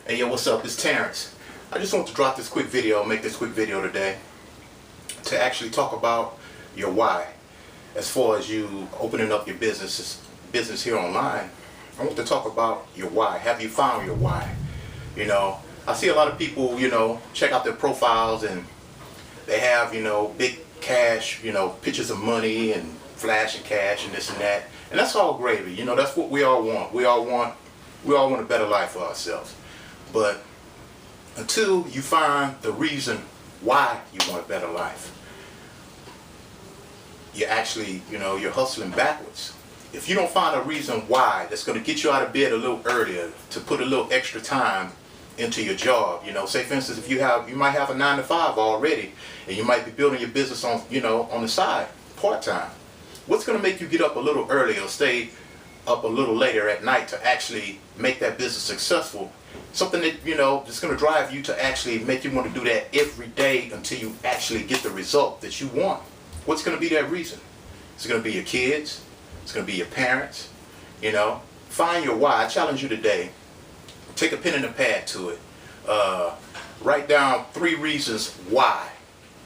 Hey yo, what's up? It's Terrence. I just want to drop this quick video, make this quick video today to actually talk about your why. As far as you opening up your business here online, I want to talk about your why. Have you found your why? You know, I see a lot of people, check out their profiles and they have, big cash, pictures of money and flashing cash and this and that. And that's all gravy. That's what we all want. We all want a better life for ourselves. But until you find the reason why you want a better life, you're actually, you're hustling backwards. If you don't find a reason why that's going to get you out of bed a little earlier, to put a little extra time into your job, say for instance, if you might have a 9-to-5 already, and you might be building your business on, on the side, part-time. What's going to make you get up a little earlier or stay up a little later at night to actually make that business successful? Something that, that's going to drive you to actually make you want to do that every day until you actually get the result that you want. What's going to be that reason? It's going to be your kids. It's going to be your parents. Find your why. I challenge you today. Take a pen and a pad to it. Write down 3 reasons why.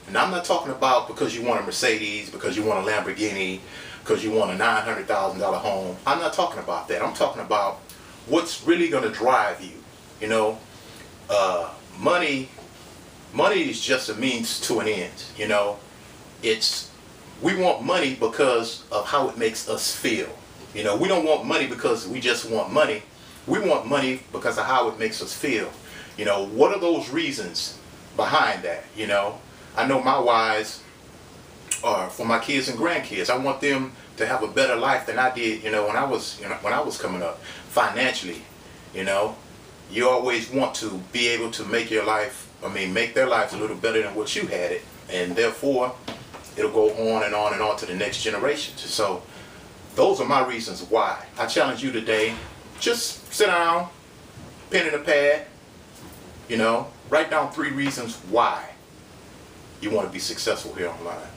And I'm not talking about because you want a Mercedes, because you want a Lamborghini, because you want a $900,000 home. I'm not talking about that. I'm talking about what's really going to drive you. Money is just a means to an end. We want money because of how it makes us feel. We don't want money because we just want money. We want money because of how it makes us feel. What are those reasons behind that? I know my whys are for my kids and grandkids. I want them to have a better life than I did, when I was coming up financially. You always want to be able to make their lives a little better than what you had it, and therefore it'll go on and on and on to the next generation. So those are my reasons why. I challenge you today, just sit down, pen and a pad, write down 3 reasons why you want to be successful here online.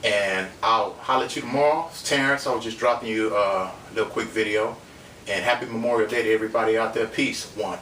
And I'll holler at you tomorrow. It's Terrence. I was just dropping you a little quick video. And happy Memorial Day to everybody out there. Peace. 1.